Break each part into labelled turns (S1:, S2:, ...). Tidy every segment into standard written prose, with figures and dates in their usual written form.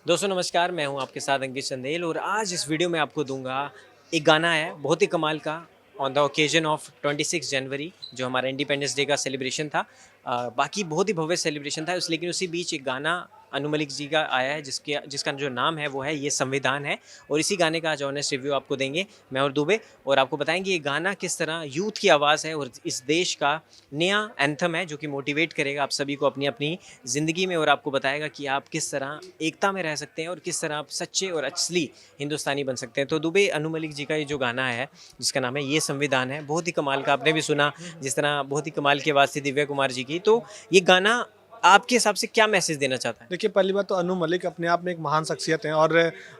S1: दोस्तों नमस्कार, मैं हूं आपके साथ अंकित चंदेल और आज इस वीडियो में आपको दूंगा एक गाना है बहुत ही कमाल का ऑन द ओकेजन ऑफ 26 जनवरी जो हमारा इंडिपेंडेंस डे का सेलिब्रेशन था। बाकी बहुत ही भव्य सेलिब्रेशन था लेकिन उसी बीच एक गाना अनु मलिक जी का आया है जिसका जो नाम है वो है ये संविधान है। और इसी गाने का आज ऑनेस्ट रिव्यू आपको देंगे मैं और दुबे, और आपको बताएंगे ये गाना किस तरह यूथ की आवाज़ है और इस देश का नया एंथम है जो कि मोटिवेट करेगा आप सभी को अपनी अपनी ज़िंदगी में, और आपको बताएगा कि आप किस तरह एकता में रह सकते हैं और किस तरह आप सच्चे और असली हिंदुस्तानी बन सकते हैं। तो दुबे अनु मलिक जी का ये जो गाना है जिसका नाम है ये संविधान है, बहुत ही कमाल का, आपने भी सुना जिस तरह बहुत ही कमाल की आवाज़ थी दिव्या कुमार जी की। तो ये गाना आपके हिसाब से क्या मैसेज देना चाहता है?
S2: देखिए, पहली बात तो अनु मलिक अपने आप में एक महान शख्सियत हैं और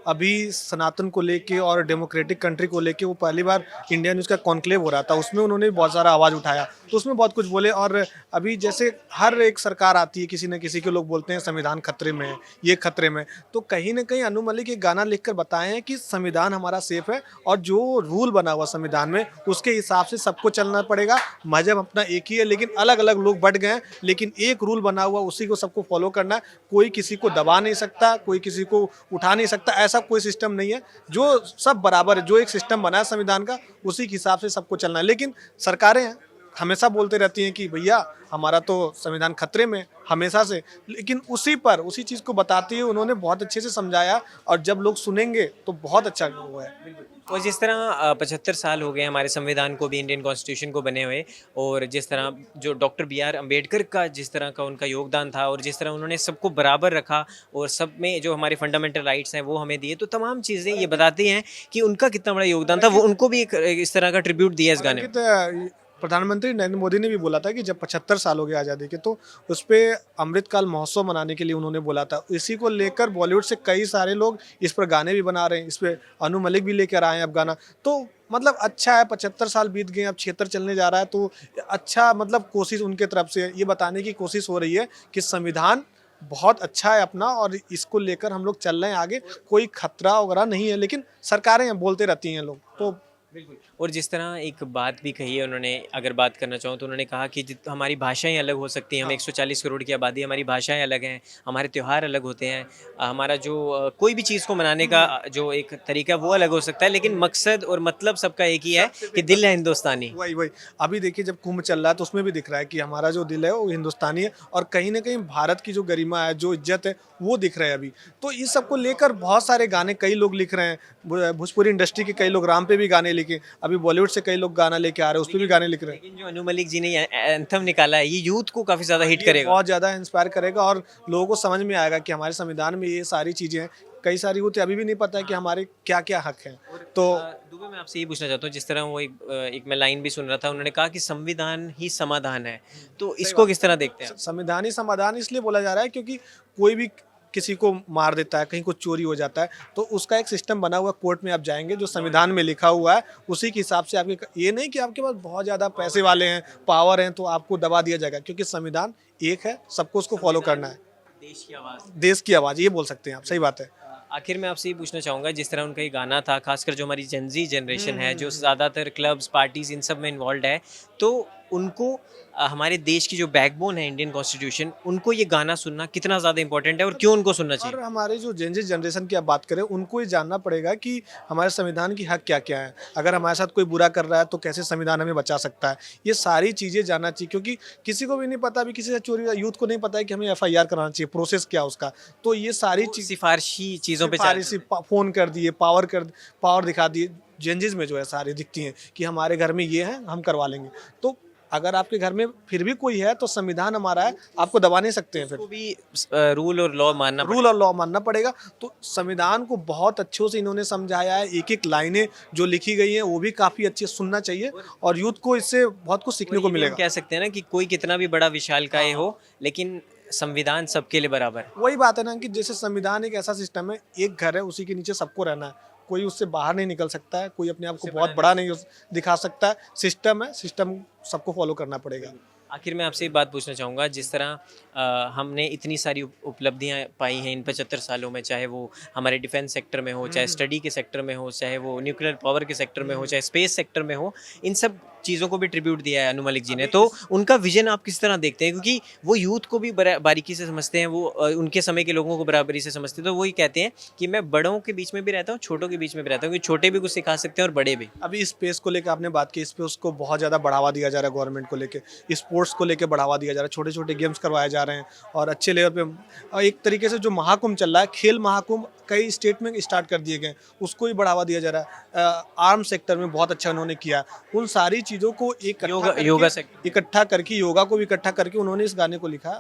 S2: अभी सनातन को लेके और डेमोक्रेटिक कंट्री को लेके वो पहली बार इंडिया न्यूज़ का कॉन्क्लेव हो रहा था, उसमें उन्होंने बहुत सारा आवाज़ उठाया, तो उसमें बहुत कुछ बोले। और अभी जैसे हर एक सरकार आती है, किसी न किसी के लोग बोलते हैं संविधान खतरे में है, ये खतरे में है, तो कहीं न कहीं अनु मलिक एक गाना लिखकर बताए हैं कि संविधान हमारा सेफ है और जो रूल बना हुआ संविधान में उसके हिसाब से सबको चलना पड़ेगा। मज़हब अपना एक ही है लेकिन अलग-अलग लोग बँट गए हैं, लेकिन एक रूल बना हुआ उसी को सबको फॉलो करना है। कोई किसी को दबा नहीं सकता, कोई किसी को उठा नहीं सकता, ऐसा कोई सिस्टम नहीं है। जो सब बराबर है, जो एक सिस्टम बना है संविधान का, उसी के हिसाब से सबको चलना है। लेकिन सरकारें हैं, हमेशा बोलते रहती हैं कि भैया हमारा तो संविधान खतरे में है, हमेशा से। लेकिन उसी चीज़ को बताते हुए उन्होंने बहुत अच्छे से समझाया और जब लोग सुनेंगे तो बहुत अच्छा हुआ है।
S1: और जिस तरह 75 साल हो गए हमारे संविधान को भी, इंडियन कॉन्स्टिट्यूशन को बने हुए, और जिस तरह जो डॉक्टर बी आर अम्बेडकर का जिस तरह का उनका योगदान था और जिस तरह उन्होंने सबको बराबर रखा और सब में जो हमारे फंडामेंटल राइट्स हैं वो हमें दिए, तो तमाम चीज़ें ये बताती हैं कि उनका कितना बड़ा योगदान था। वो उनको भी एक इस तरह का ट्रिब्यूट दिया इस
S2: और
S1: गाने में।
S2: अंकित, प्रधानमंत्री नरेंद्र मोदी ने भी बोला था कि जब 75 साल हो गए आज़ादी के, तो उस पे अमृतकाल महोत्सव मनाने के लिए उन्होंने बोला था। इसी को लेकर बॉलीवुड से कई सारे लोग इस पर गाने भी बना रहे हैं, इस पे अनु मलिक भी लेकर आए हैं अब गाना। तो मतलब अच्छा है, 75 साल बीत गए, अब 76 चलने जा रहा है, तो अच्छा, मतलब कोशिश उनके तरफ से ये बताने की कोशिश हो रही है कि संविधान बहुत अच्छा है अपना और इसको लेकर हम लोग चल रहे हैं आगे। कोई खतरा वगैरह नहीं है, लेकिन सरकारें हैं, बोलते रहती हैं लोग, तो
S1: बिल्कुल। और जिस तरह एक बात भी कही है उन्होंने, अगर बात करना चाहूँ तो उन्होंने कहा कि हमारी भाषाएं अलग हो सकती हैं, हम
S2: हाँ।
S1: 140 करोड़ की आबादी, हमारी भाषाएं अलग हैं, हमारे त्यौहार अलग होते हैं, हमारा जो कोई भी चीज़ को मनाने का जो एक तरीका वो अलग हो सकता है, लेकिन मकसद और मतलब सबका एक ही है
S2: सबसे
S1: कि
S2: बेहतर
S1: दिल है हिंदुस्तानी।
S2: वही। अभी देखिए, जब कुंभ चल रहा है तो उसमें भी दिख रहा है कि हमारा जो दिल है वो हिंदुस्तानी है और कहीं न कहीं भारत की जो गरिमा है, जो इज़्ज़त है, वो दिख रहा है अभी। तो इस सब को लेकर बहुत सारे गाने कई लोग लिख रहे हैं। भोजपुरी इंडस्ट्री के कई लोग, राम पे भी गाने लिखे, अभी बॉलीवुड से कई लोग गाना लेके आ रहे हैं, उसपे भी
S1: लेकिन
S2: गाने लिख रहे हैं।
S1: लेकिन जो अनु मलिक जी ने ये एंथम निकाला है ये यूथ को काफ़ी ज़्यादा हिट
S2: ये
S1: करेगा।
S2: बहुत ज़्यादा इंस्पायर करेगा और लोगों को समझ में आएगा कि हमारे संविधान में ये सारी चीज़ें हैं। कई सारी यूथ अभी भी नहीं पता है कि हमारे क्या-क्या हक हैं। तो
S1: दुबे, मैं आपसे ये पूछना चाहता हूँ, जिस तरह वो एक मैं लाइन भी सुन रहा था, उन्होंने कहा कि संविधान ही समाधान है, तो
S2: सही
S1: इसको
S2: बात
S1: किस तरह देखते हैं आप?
S2: संवैधानिक समाधान इसलिए बोला जा रहा है क्योंकि कोई भी किसी को मार देता है, कहीं कुछ चोरी हो जाता है, तो उसका एक सिस्टम बना हुआ है। कोर्ट में आप जाएँगे, जो संविधान में लिखा हुआ है, उसी के हिसाब से आपके ये नहीं कि आपके पास बहुत ज़्यादा पैसे वाले हैं, पावर हैं, तो आपको दबा दिया जाएगा, क्योंकि संविधान एक है, सबको उसको फॉलो करना है।
S1: देश की आवाज़।
S2: देश की आवाज़, ये बोल सकते हैं आप, सही बात है।
S1: आखिर में आपसे ये पूछना चाहूँगा, जिस तरह उनका ये गाना था, खासकर जो हमारी जेनज़ी जनरेशन है, जो ज़्यादातर क्लब्स, पार्टीज़ इन सब में इन्वॉल्व्ड है, तो उनको हमारे देश की जो बैकबोन है इंडियन कॉन्स्टिट्यूशन, उनको ये गाना सुनना कितना ज़्यादा इम्पोर्टेंट है और क्यों उनको सुनना चाहिए?
S2: और हमारे जो जेन ज़ी जनरेशन की आप बात करें, उनको ये जानना पड़ेगा कि हमारे संविधान की हक क्या-क्या है। अगर हमारे साथ कोई बुरा कर रहा है, तो कैसे संविधान हमें बचा सकता है। ये सारी चीज़ें जानना चाहिए, क्योंकि किसी को भी नहीं पता, अभी किसी से चोरी हुआ, यूथ को नहीं पता है कि हमें एफआईआर कराना चाहिए, प्रोसेस क्या है उसका। तो ये सारी
S1: वो
S2: चीज़
S1: सिफ़ारशी चीज़ों पे
S2: सिफ़ारिशी फ़ोन कर दिए, पावर दिखा दिए। जेनज़ीज़ में जो है सारी दिखती हैं कि हमारे घर में ये है, हम करवा लेंगे। तो अगर आपके घर में फिर भी कोई है, तो संविधान हमारा है, आपको दबा नहीं सकते हैं फिर।
S1: उसको भी रूल और लॉ मानना
S2: रूल
S1: पड़ेगा।
S2: और लॉ मानना पड़ेगा। तो संविधान को बहुत अच्छे से इन्होंने समझाया है, एक-एक लाइनें जो लिखी गई हैं वो भी काफ़ी अच्छी सुनना चाहिए और यूथ को इससे बहुत कुछ
S1: और
S2: सीखने को
S1: ये भी हम
S2: मिलेगा।
S1: कह सकते हैं ना कि कोई कितना भी बड़ा विशालकाय
S2: हाँ।
S1: हो, लेकिन संविधान सबके लिए बराबर है।
S2: वही बात है ना कि जैसे संविधान एक ऐसा सिस्टम है, एक घर है, उसी के नीचे सबको रहना है। कोई उससे बाहर नहीं निकल सकता है, कोई अपने आप को
S1: उससे
S2: बहुत बड़ा नहीं दिखा सकता है। सिस्टम है, सिस्टम सबको फॉलो करना पड़ेगा।
S1: आखिर में आपसे एक बात पूछना चाहूँगा, जिस तरह हमने इतनी सारी उपलब्धियाँ पाई हैं इन 75 सालों में, चाहे वो हमारे डिफेंस सेक्टर में हो, चाहे स्टडी के सेक्टर में हो, चाहे वो न्यूक्लियर पावर के सेक्टर में हो, चाहे स्पेस सेक्टर में हो, इन सब चीज़ों को भी ट्रिब्यूट दिया है अनु मलिक जी ने, तो उनका विजन आप किस तरह देखते हैं? क्योंकि वो यूथ को भी बारीकी से समझते हैं, वो उनके समय के लोगों को बराबरी से समझते हैं, तो वही कहते हैं कि मैं बड़ों के बीच में भी रहता हूँ, छोटों के बीच में भी रहता हूँ, क्योंकि छोटे भी कुछ सिखा सकते हैं और बड़े भी।
S2: अभी इस स्पेस को लेकर आपने बात की, इस पे उसको बहुत ज़्यादा बढ़ावा दिया जा रहा है गवर्नमेंट को लेके, स्पोर्ट्स को लेके बढ़ावा दिया जा रहा है, छोटे छोटे गेम्स करवाए जा रहे हैं और अच्छे लेवल पे एक तरीके से जो महाकुंभ चल रहा है, खेल महाकुंभ कई स्टेट में स्टार्ट कर दिए गए हैं, उसको ही बढ़ावा दिया जा रहा है। आर्म सेक्टर में बहुत अच्छा उन्होंने किया, उन सारी चीज़ों को
S1: योगा सेक्टर।
S2: इकट्ठा करके, योगा को भी इकट्ठा करके उन्होंने इस गाने को लिखा,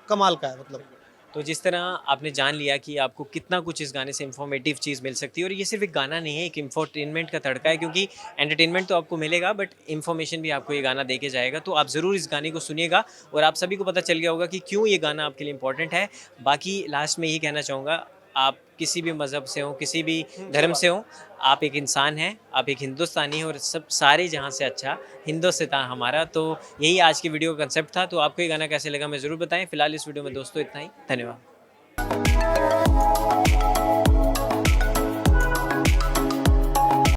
S2: कमाल का है मतलब।
S1: तो जिस तरह आपने जान लिया कि आपको कितना कुछ इस गाने से इन्फॉर्मेटिव चीज़ मिल सकती है, और ये सिर्फ एक गाना नहीं है, एक इंफोटेनमेंट का तड़का है, क्योंकि एंटरटेनमेंट तो आपको मिलेगा बट इन्फॉर्मेशन भी आपको ये गाना दे के जाएगा। तो आप ज़रूर इस गाने को सुनिएगा और आप सभी को पता चल गया होगा कि क्यों ये गाना आपके लिए इंपॉर्टेंट है। बाकी लास्ट में यही कहना चाहूँगा, आप किसी भी मज़हब से हो, किसी भी धर्म से हो, आप एक इंसान हैं, आप एक हिंदुस्तानी हैं, और सब सारे जहाँ से अच्छा हिंदुस्तान हमारा। तो यही आज की वीडियो का कंसेप्ट था। तो आपको ये गाना कैसे लगा मैं ज़रूर बताएं। फिलहाल इस वीडियो में दोस्तों इतना ही। धन्यवाद।